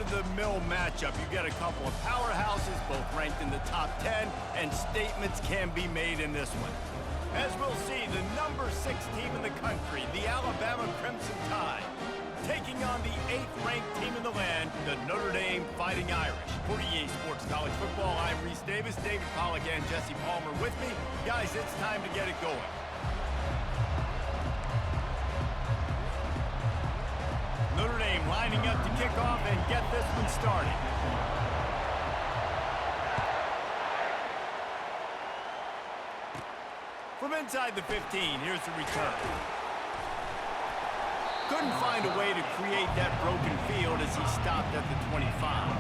run-of-the-mill matchup. You get a couple of powerhouses, both ranked in the top 10, and statements can be made in this one. As we'll see, the number 6 team in the country, the Alabama Crimson Tide, taking on the 8th-ranked team in the land, the Notre Dame Fighting Irish. For EA Sports College Football, I'm Reese Davis, David Pollack, and Jesse Palmer with me. Guys, it's time to get it going. Notre Dame lining up to kick off and get this one started. From inside the 15, here's the return. Couldn't find a way to create that broken field as he stopped at the 25.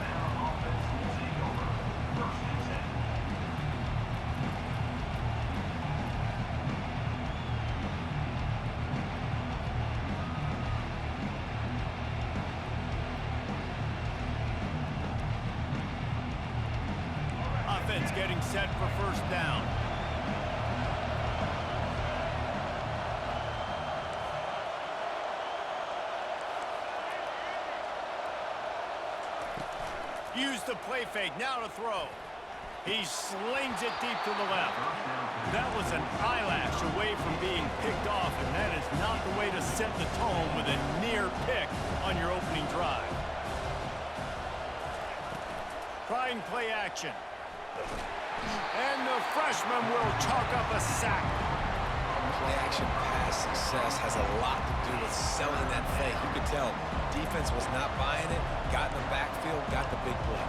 Offense getting set for first down. Use the play fake, now to throw. He slings it deep to the left. That was an eyelash away from being picked off, and that is not the way to set the tone with a near pick on your opening drive. Trying play action. And the freshman will chalk up a sack. Play action pass success has a lot to do with selling that fake. You could tell defense was not buying it, got in the backfield, got the big play.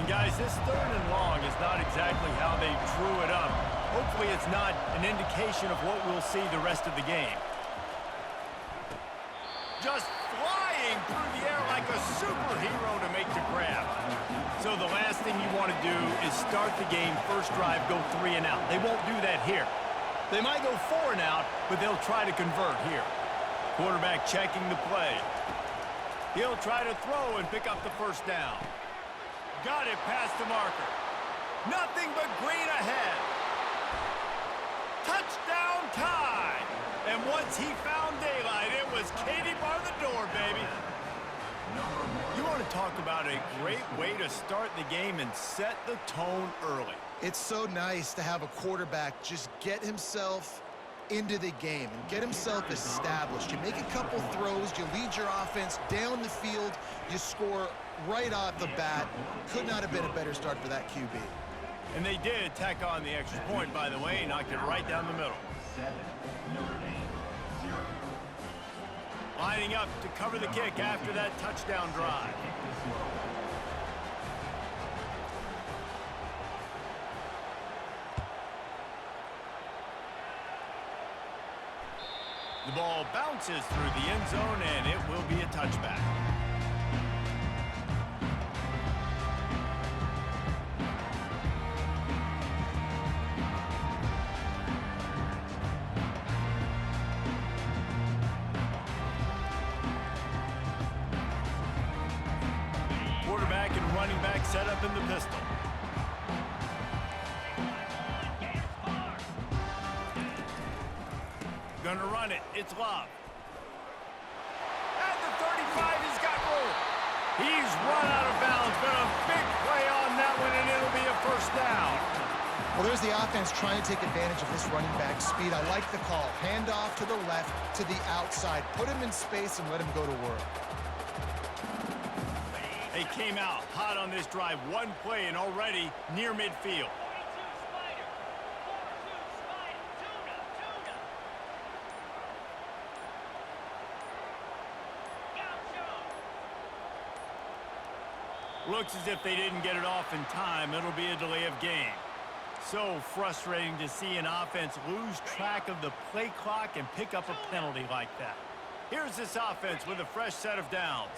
And guys, this 3rd and long is not exactly how they drew it up. Hopefully it's not an indication of what we'll see the rest of the game. Just flying through the air like a superhero to make the grab. So the last thing you want to do is start the game, first drive, go 3 and out. They won't do that here. They might go 4 and out, but they'll try to convert here. Quarterback checking the play. He'll try to throw and pick up the first down. Got it past the marker. Nothing but green ahead. Touchdown Tide! And once he found daylight, it was Katie bar the door, baby. You want to talk about a great way to start the game and set the tone early. It's so nice to have a quarterback just get himself into the game and get himself established. You make a couple throws, you lead your offense down the field, you score right off the bat. Could not have been a better start for that QB. And they did tack on the extra point, by the way, knocked it right down the middle. Lining up to cover the kick after that touchdown drive. The ball bounces through the end zone, and it will be a touchback. Quarterback and running back set up in the pistol. Gonna run it. It's Love. At the 35, he's got room. He's run out of bounds, but a big play on that one, and it'll be a first down. Well, there's the offense trying to take advantage of this running back speed. I like the call. Hand off to the left, to the outside. Put him in space and let him go to work. They came out hot on this drive. One play and already near midfield. Looks as if they didn't get it off in time. It'll be a delay of game. So frustrating to see an offense lose track of the play clock and pick up a penalty like that. Here's this offense with a fresh set of downs.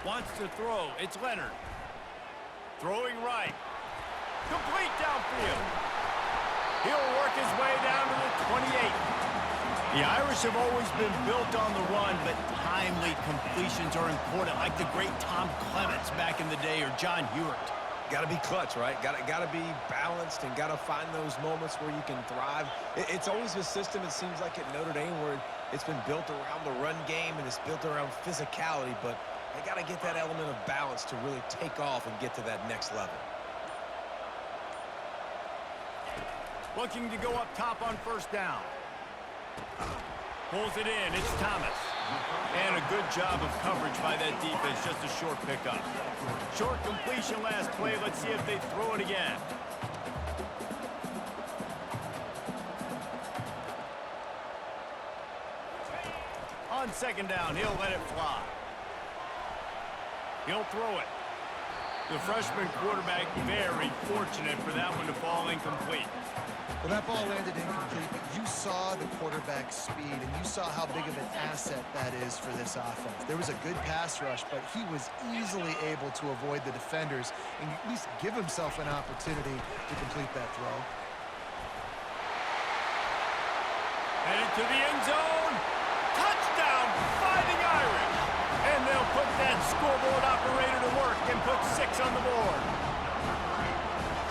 Wants to throw. It's Leonard. Throwing right. Complete downfield. He'll work his way down to the 28. The Irish have always been built on the run, but timely completions are important, like the great Tom Clements back in the day or John Hewart. Got to be clutch, right? Got to be balanced and got to find those moments where you can thrive. It's always a system, it seems like, at Notre Dame where it's been built around the run game and it's built around physicality, but they got to get that element of balance to really take off and get to that next level. Looking to go up top on first down. Pulls it in. It's Thomas. And a good job of coverage by that defense. Just a short pickup. Short completion last play. Let's see if they throw it again. On second down, he'll let it fly. He'll throw it. The freshman quarterback very fortunate for that one to fall incomplete. Well, that ball landed incomplete, but you saw the quarterback's speed, and you saw how big of an asset that is for this offense. There was a good pass rush, but he was easily able to avoid the defenders and at least give himself an opportunity to complete that throw. Headed to the end zone. Touchdown, Fighting Irish. And they'll put that scoreboard operator to work and put 6 on the board.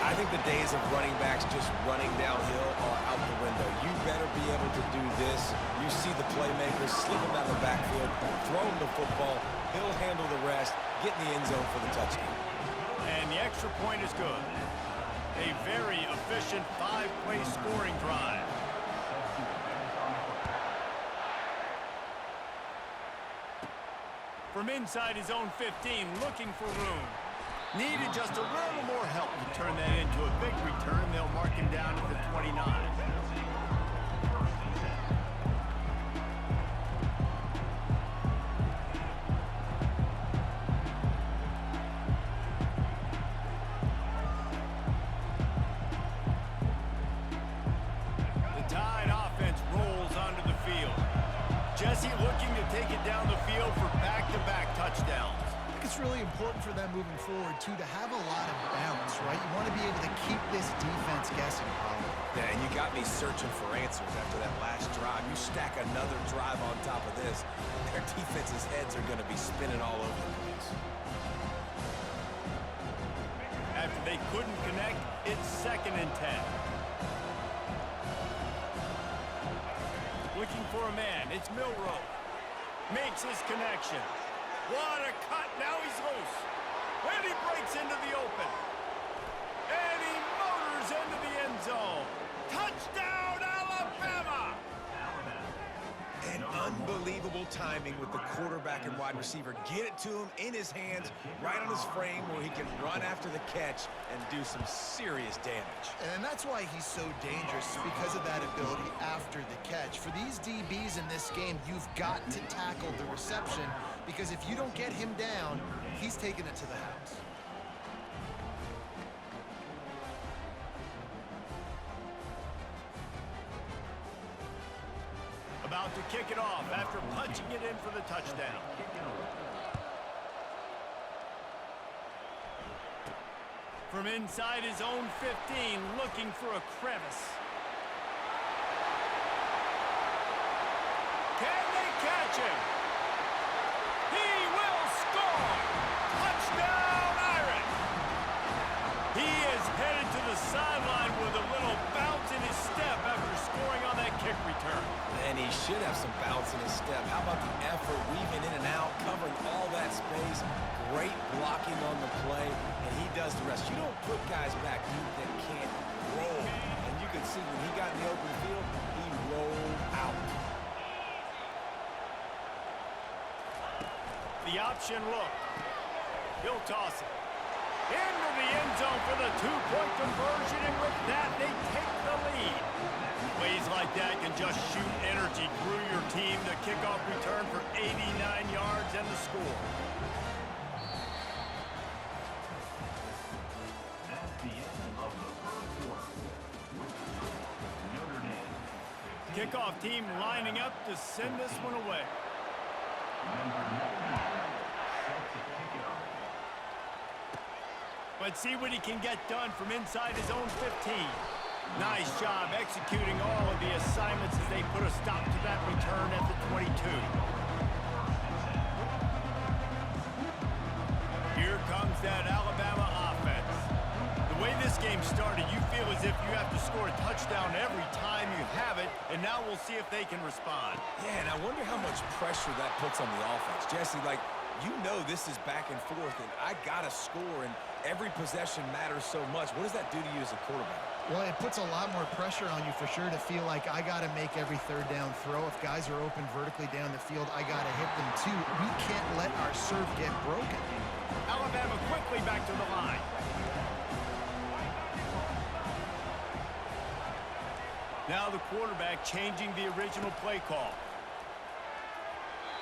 I think the days of running backs just running downhill are out the window. You better be able to do this. You see the playmakers slip him out of the backfield, throw him the football, he'll handle the rest, get in the end zone for the touchdown. And the extra point is good. A very efficient 5-play scoring drive. From inside his own 15, looking for room. Needed just a little more help to turn that into a big return. They'll mark him down at the 29. The Tide offense rolls onto the field. Jesse looking to take it down the field for back-to-back touchdowns. It's really important for them moving forward, too, to have a lot of balance, right? You want to be able to keep this defense guessing, Paulo. Yeah, and you got me searching for answers after that last drive. You stack another drive on top of this, their defense's heads are going to be spinning all over the place. After they couldn't connect, it's 2nd and 10. Looking for a man. It's Milroe. Makes his connection. What a cut. Now he's loose. And he breaks into the open. And he motors into the end zone. Touchdown, Alabama! And unbelievable timing with the quarterback and wide receiver. Get it to him in his hands, right on his frame where he can run after the catch and do some serious damage. And that's why he's so dangerous, because of that ability after the catch. For these DBs in this game, you've got to tackle the reception, because if you don't get him down, he's taking it to the house. About to kick it off after punching it in for the touchdown. From inside his own 15, looking for a crevice. Can they catch him? He will score! Touchdown, Irish! He is headed to the sideline with a little bounce in his step after scoring on that kick return. And he should have some bounce in his step. How about the effort, weaving in and out, covering all that space, great blocking on the play, and he does the rest. You don't put guys back deep that can't roll. And you can see when he got in the open field, he rolled out. The option look. He'll toss it. Into the end zone for the 2-point conversion, and with that, they take the lead. Plays like that can just shoot energy through your team. The kickoff return for 89 yards and the score. That's the end of the first quarter. Notre Dame. Kickoff team lining up to send this one away. Number 9, set to kick it off. Let's see what he can get done from inside his own 15. Nice job executing all of the assignments as they put a stop to that return at the 22. Here comes that Alabama offense. The way this game started, you feel as if you have to score a touchdown every time you have it, and now we'll see if they can respond. Yeah, and I wonder how much pressure that puts on the offense. Jesse, like, you know this is back and forth, and I got to score, and every possession matters so much. What does that do to you as a quarterback? Well, it puts a lot more pressure on you for sure to feel like I got to make every third down throw. If guys are open vertically down the field, I got to hit them too. We can't let our serve get broken. Alabama quickly back to the line. Now the quarterback changing the original play call.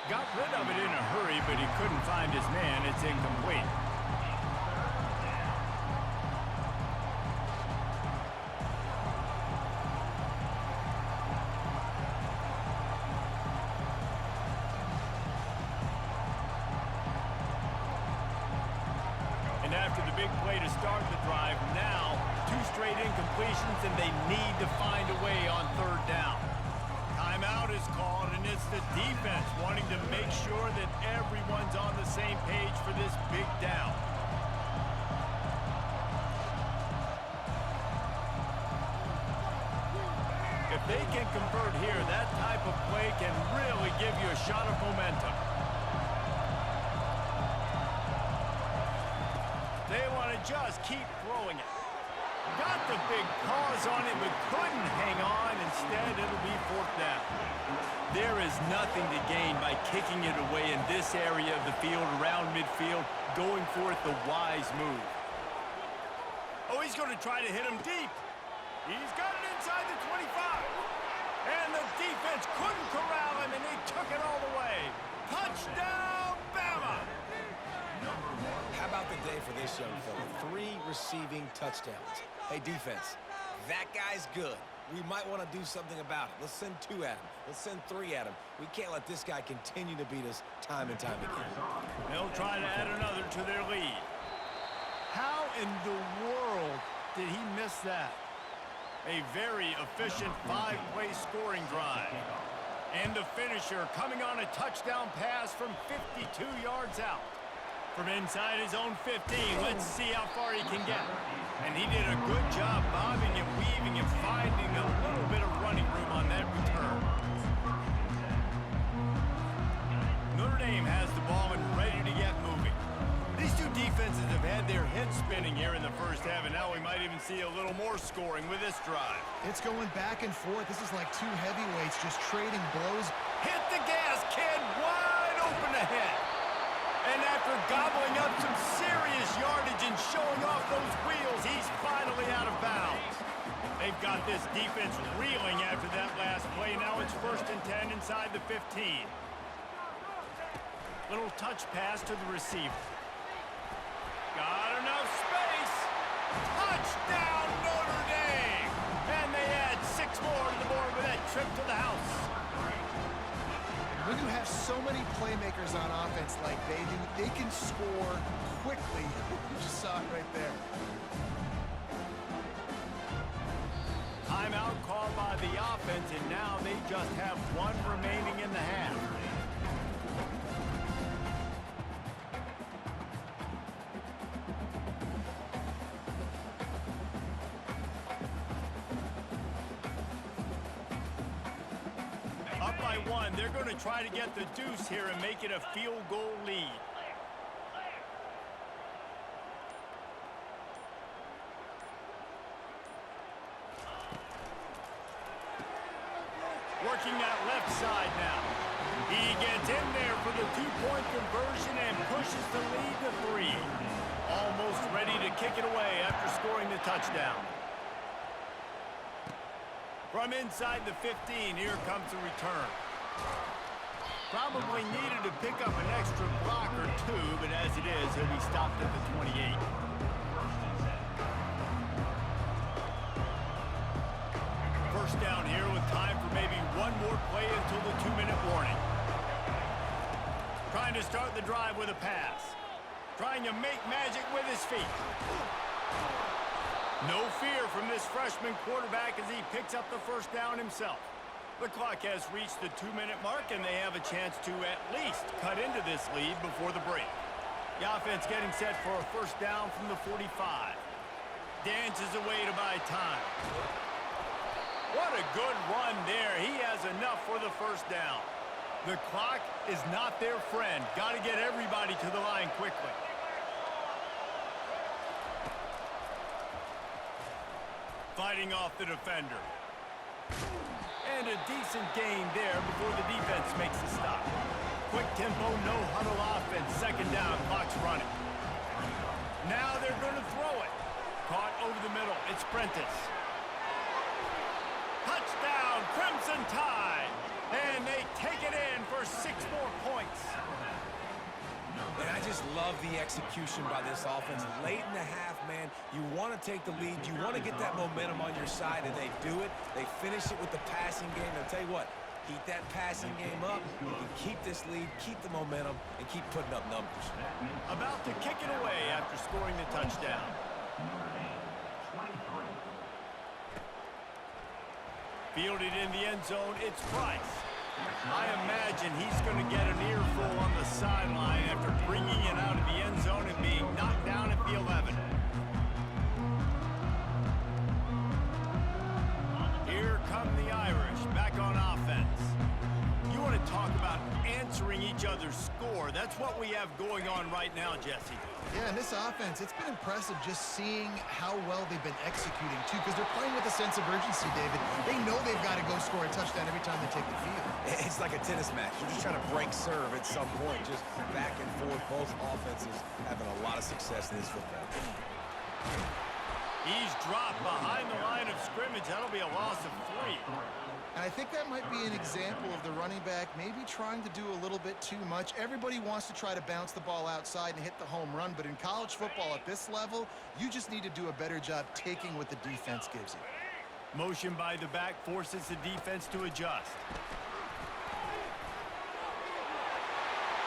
Got rid of it in a hurry, but he couldn't find his man. It's incomplete. And after the big play to start the drive, now 2 straight incompletions, and they need to find a way on third down. Timeout is called, and it's the defense wanting to make sure that everyone's on the same page for this big down. If they can convert here, that type of play can really give you a shot of momentum. They want to just keep throwing it. Got the big paws on it, but couldn't hang on. Instead, it'll be 4th down. There is nothing to gain by kicking it away in this area of the field, around midfield, going for it the wise move. Oh, he's going to try to hit him deep. He's got it inside the 25. And the defense couldn't corral him, and they took it all the way. Touchdown, Bama! How about the day for this young fella? 3 receiving touchdowns. Hey, defense, that guy's good. We might want to do something about it. Let's send 2 at him. Let's send 3 at him. We can't let this guy continue to beat us time and time again. They'll try to add another to their lead. How in the world did he miss that? A very efficient 5-play scoring drive. And the finisher coming on a touchdown pass from 52 yards out. From inside his own 15, let's see how far he can get. And he did a good job bobbing and weaving and finding a little bit of running room on that return. Notre Dame has the ball and ready to get moving. These 2 defenses have had their heads spinning here in the first half, and now we might even see a little more scoring with this drive. It's going back and forth. This is like 2 heavyweights just trading blows. Hit the gas, kid, wide open ahead. And after gobbling up some serious yardage and showing off those wheels, he's finally out of bounds. They've got this defense reeling after that last play. Now it's 1st and 10 inside the 15. Little touch pass to the receiver. Got enough space. Touchdown, Notre Dame. And they add 6 more to the board with that trip to the house. When you have so many playmakers on offense like they do, they can score quickly. You just saw it right there. Timeout called by the offense, and now they just have 1 remaining in the half. Up by 1, they're going to try to get the deuce here and make it a field goal lead. Working that left side now. He gets in there for the 2-point conversion and pushes the lead to 3. Almost ready to kick it away after scoring the touchdown. From inside the 15, here comes the return. Probably needed to pick up an extra block or 2, but as it is, he'll be stopped at the 28. First down here with time for maybe 1 more play until the 2-minute warning. Trying to start the drive with a pass. Trying to make magic with his feet. No fear from this freshman quarterback as he picks up the first down himself. The clock has reached the 2-minute mark, and they have a chance to at least cut into this lead before the break. The offense getting set for a first down from the 45. Dances away to buy time. What a good run there. He has enough for the first down. The clock is not their friend. Got to get everybody to the line quickly. Fighting off the defender. And a decent gain there before the defense makes a stop. Quick tempo, no huddle offense. Second down, clock's running. Now they're going to throw it. Caught over the middle. It's Prentice. Touchdown, Crimson Tide. And they take it in for 6 more points. And I just love the execution by this offense. Late in the half, man, you want to take the lead. You want to get that momentum on your side, and they do it. They finish it with the passing game. I'll tell you what, keep that passing game up. You can keep this lead, keep the momentum, and keep putting up numbers. About to kick it away after scoring the touchdown. Fielded in the end zone, it's Price. I imagine he's going to get an earful on the sideline after bringing it out of the end zone and being knocked down at the 11. Here come the Irish, back on offense. You want to talk about answering each other's score. That's what we have going on right now, Jesse. Yeah, and this offense, it's been impressive just seeing how well they've been executing, too, because they're playing with a sense of urgency, David. They know they've got to go score a touchdown every time they take the field. It's like a tennis match. You're just trying to break serve at some point, just back and forth. Both offenses having a lot of success in this football game. He's dropped behind the line of scrimmage. That'll be a loss of 3. And I think that might be an example of the running back maybe trying to do a little bit too much. Everybody wants to try to bounce the ball outside and hit the home run, but in college football at this level, you just need to do a better job taking what the defense gives you. Motion by the back forces the defense to adjust.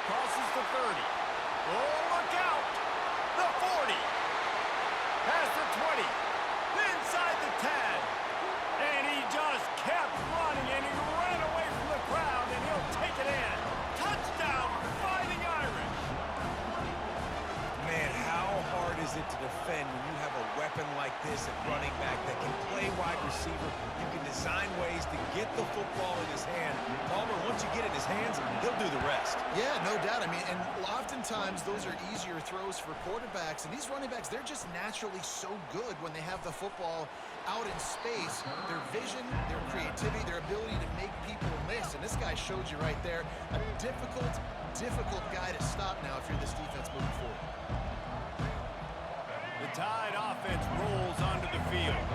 Crosses the 30. Oh, look out! The 40. Past the 20. Inside the 10. And he just kept running, and he ran away from the crowd, and he'll take it in. Touchdown, Fighting Irish. Man, how hard is it to defend when you have a weapon like this at running back that can play wide receiver? You can design ways to get the football in his hand. Palmer, once you get it in his hands, he'll do the rest. Yeah, no doubt. I mean, and oftentimes those are easier throws for quarterbacks, and these running backs, they're just naturally so good when they have the football out in space. Their vision, their creativity, their ability to make people miss, and this guy showed you right there, a difficult guy to stop now if you're this defense moving forward. The Tide offense rolls onto the field.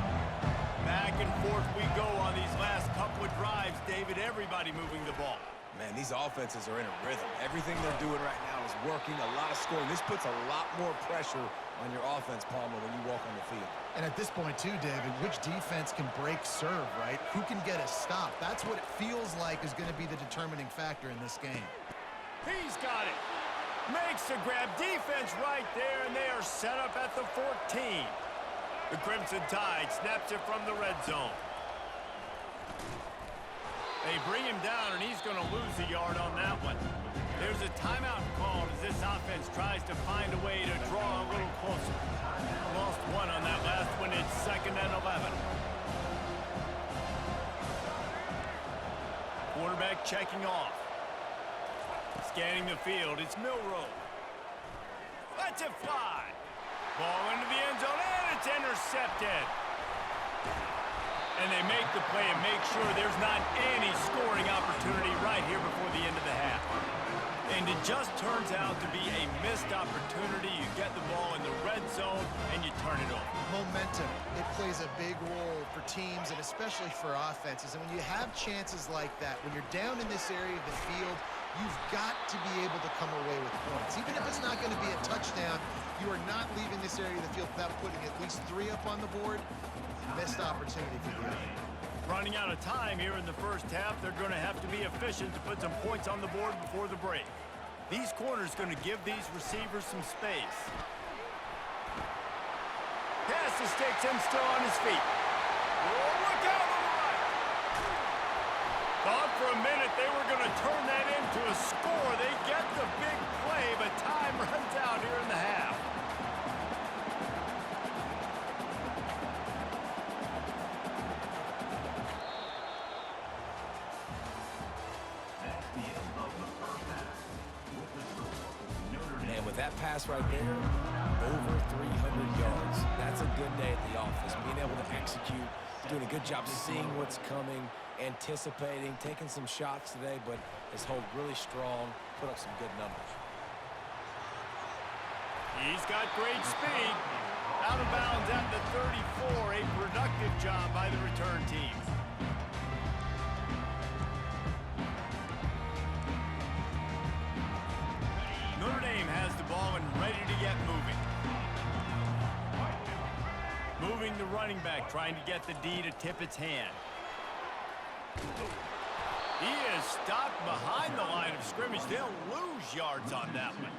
Back and forth we go on these last couple of drives, David. Everybody moving the ball. Man, these offenses are in a rhythm. Everything they're doing right now is working, a lot of scoring. This puts a lot more pressure on your offense, Palmer, when you walk on the field. And at this point, too, David, which defense can break serve, right? Who can get a stop? That's what it feels like is going to be the determining factor in this game. He's got it. Makes the grab. Defense right there, and they are set up at the 14. The Crimson Tide snaps it from the red zone. They bring him down, and he's going to lose a yard on that one. There's a timeout called as this offense tries to find a way to draw a little closer. Lost one on that last one. It's 2nd and 11. Quarterback checking off. Scanning the field, it's Milroe. Lets it fly. Ball into the end zone, and it's intercepted. And they make the play and make sure there's not any scoring opportunity right here before the end of the half. And it just turns out to be a missed opportunity. You get the ball in the red zone, and you turn it over. Momentum, it plays a big role for teams and especially for offenses. And when you have chances like that, when you're down in this area of the field, you've got to be able to come away with points. Even if it's not going to be a touchdown, you are not leaving this area of the field without putting at least 3 up on the board. Missed opportunity for the other. Running out of time here in the first half, they're going to have to be efficient to put some points on the board before the break. These corners going to give these receivers some space. Pass past the sticks and still on his feet. Oh, look out on the right. Thought for a minute they were going to turn that into a score. They get the big play, but time runs out here in the half. And with that pass right there, over 300 yards. That's a good day at the office. Being able to execute, doing a good job seeing what's coming, anticipating, taking some shots today, but his hold really strong, put up some good numbers. He's got great speed. Out of bounds at the 34. A productive job by the return team. Notre Dame has the ball and ready to get moving. Moving the running back, trying to get the D to tip its hand. He is stopped behind the line of scrimmage. They'll lose yards on that one.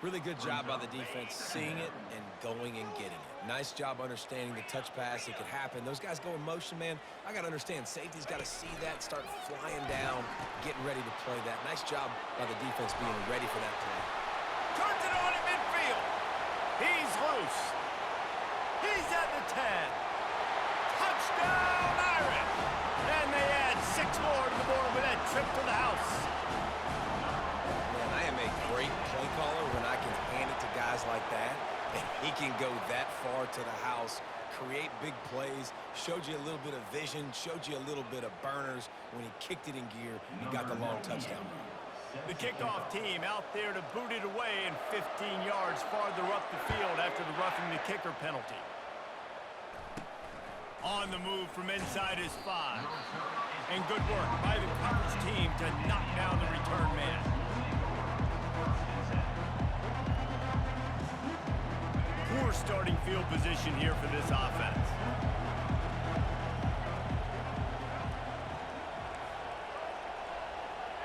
Really good job by the defense, seeing it and going and getting it. Nice job understanding the touch pass. It could happen. Those guys go in motion, man. I got to understand, safety's got to see that, start flying down, getting ready to play that. Nice job by the defense being ready for that play. Turns it on at midfield. He's loose. He's at the 10. Touchdown, Irish. And they add 6 more to the board with that trip to the house. Man, I am a great play caller when I can hand it to guys like that. And he can go that far to the house, create big plays, showed you a little bit of vision, showed you a little bit of burners. When he kicked it in gear, he got the long touchdown. The kickoff team out there to boot it away and 15 yards farther up the field after the roughing the kicker penalty. On the move from inside his 5. And good work by the coverage team to knock down the return man. Poor starting field position here for this offense.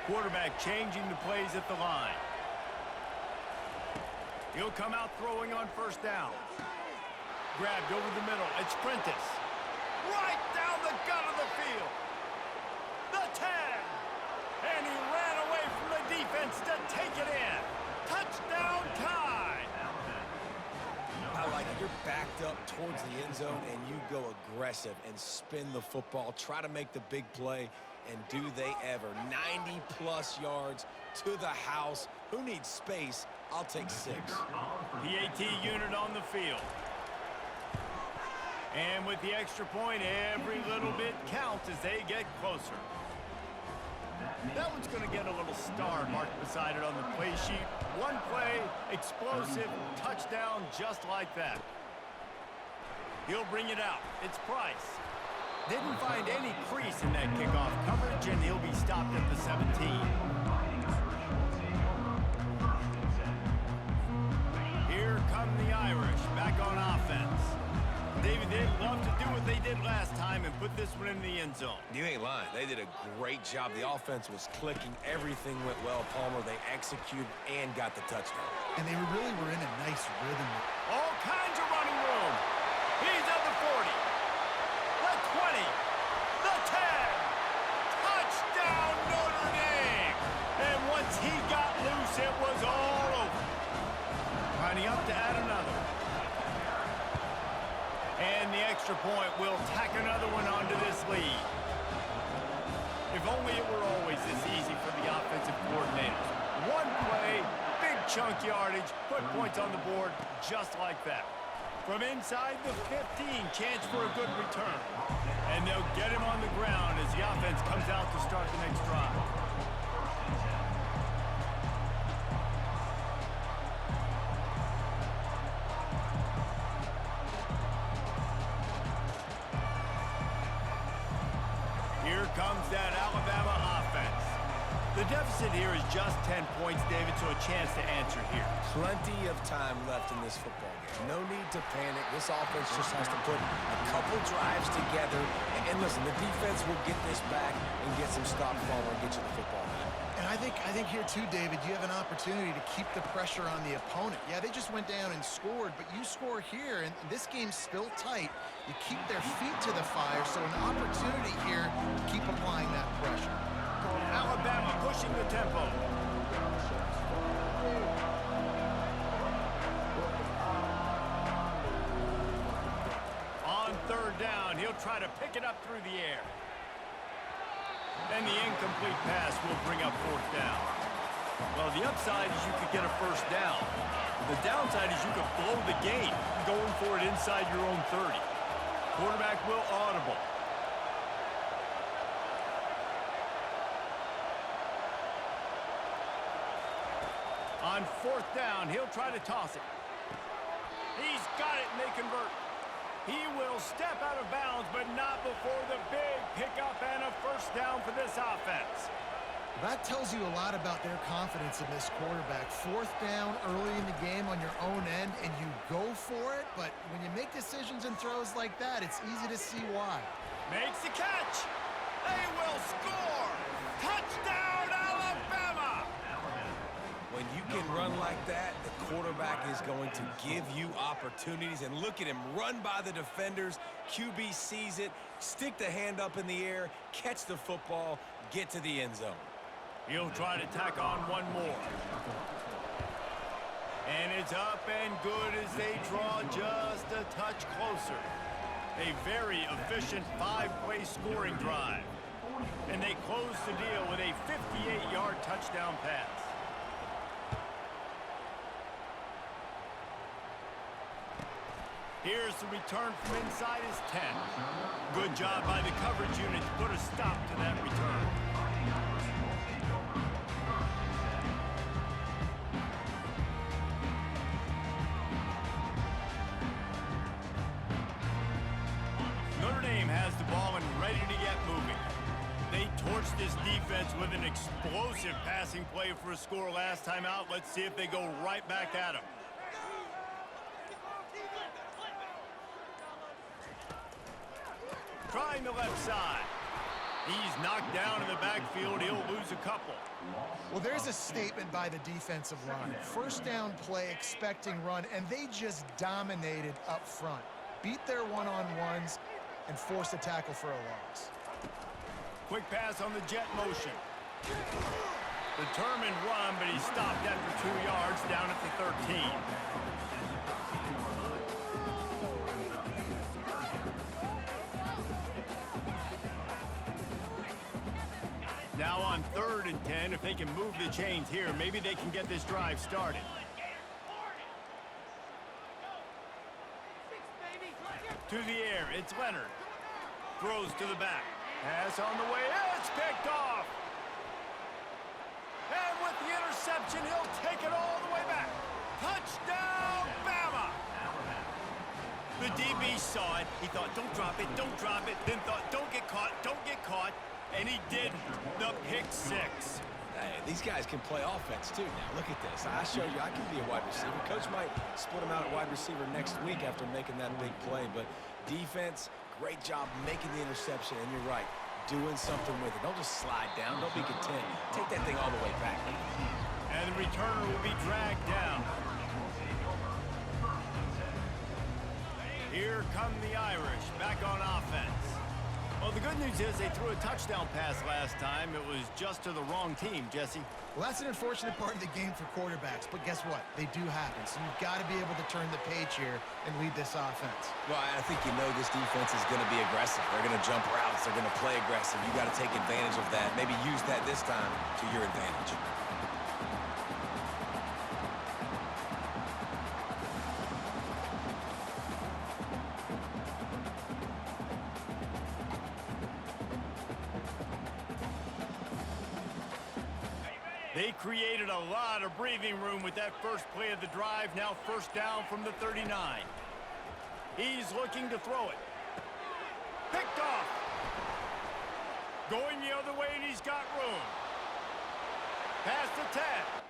Quarterback changing the plays at the line. He'll come out throwing on first down. Grabbed over the middle. It's Prentice. Right down the gut of the field. The 10. And he ran away from the defense to take it in. Touchdown time. I like it. You're backed up towards the end zone, and you go aggressive and spin the football, try to make the big play, and do they ever. 90-plus yards to the house. Who needs space? I'll take 6. PAT unit on the field. And with the extra point, every little bit counts as they get closer. That one's going to get a little star marked beside it on the play sheet. One play, explosive, touchdown, just like that. He'll bring it out. It's Price. Didn't find any crease in that kickoff coverage, and he'll be stopped at the 17. Here come the Irish, back on offense. David, they'd love to do what they did last time and put this one in the end zone. You ain't lying. They did a great job. The offense was clicking. Everything went well, Palmer. They executed and got the touchdown. And they really were in a nice rhythm. All kinds of running room. He's at the 40. The 20. The 10. Touchdown, Notre Dame. And once he got loose, it was all over. Lining up to add another. And the extra point will tack another one onto this lead. If only it were always this easy for the offensive coordinators. One play, big chunk yardage, put points on the board just like that. From inside the 15, chance for a good return. And they'll get him on the ground as the offense comes out to start the next drive. Here comes that Alabama offense. The deficit here is just 10 points, David, so a chance to answer here. Plenty of time left in this football game. No need to panic. This offense just has to put a couple drives together. And listen, the defense will get this back and get some stops while we get you the football back. And I I think here too, David, you have an opportunity to keep the pressure on the opponent. Yeah, they just went down and scored, but you score here, and this game's still tight. You keep their feet to the fire, so an opportunity here to keep applying that pressure. Alabama pushing the tempo. On third down, he'll try to pick it up through the air. And the incomplete pass will bring up fourth down. Well, the upside is you could get a first down. The downside is you could blow the game going for it inside your own 30. Quarterback will audible. On fourth down, he'll try to toss it. He's got it, and they convert. He will step out of bounds, but not before the big pickup and a first down for this offense. That tells you a lot about their confidence in this quarterback. Fourth down early in the game on your own end, and you go for it, but when you make decisions and throws like that, it's easy to see why. Makes the catch. They will score. Touchdown, Alabama! When you can run like that, the quarterback is going to give you opportunities. And look at him run by the defenders. QB sees it, stick the hand up in the air, catch the football, get to the end zone. He'll try to tack on one more. And it's up and good as they draw just a touch closer. A very efficient 5-play scoring drive. And they close the deal with a 58-yard touchdown pass. Here's the return from inside his 10. Good job by the coverage unit to put a stop to that return. Notre Dame has the ball and ready to get moving. They torched this defense with an explosive passing play for a score last time out. Let's see if they go right back at him. Trying the left side. He's knocked down in the backfield. He'll lose a couple. Well, there's a statement by the defensive line. First down play, expecting run, and they just dominated up front. Beat their one-on-ones and forced a tackle for a loss. Quick pass on the jet motion. Determined run, but he stopped after 2 yards down at the 13. Now on 3rd and 10, if they can move the chains here, maybe they can get this drive started. To the air, it's Leonard. Throws to the back. Pass on the way, it's picked off. And with the interception, he'll take it all the way back. Touchdown, Bama! The DB saw it. He thought, don't drop it, then thought, don't get caught, and he did the pick six. Hey, these guys can play offense too now. Look at this. I showed you I can be a wide receiver. Coach might split him out at wide receiver next week after making that big play. But defense, great job making the interception. And you're right, doing something with it. Don't just slide down. Don't be content. Take that thing all the way back. And the returner will be dragged down. Here come the Irish back on offense. Well, the good news is they threw a touchdown pass last time. It was just to the wrong team, Jesse. Well, that's an unfortunate part of the game for quarterbacks, but guess what? They do happen, so you've got to be able to turn the page here and lead this offense. Well, I think you know this defense is going to be aggressive. They're going to jump routes. They're going to play aggressive. You got to take advantage of that. Maybe use that this time to your advantage. They created a lot of breathing room with that first play of the drive. Now first down from the 39. He's looking to throw it. Picked off. Going the other way, and he's got room. Past the 10.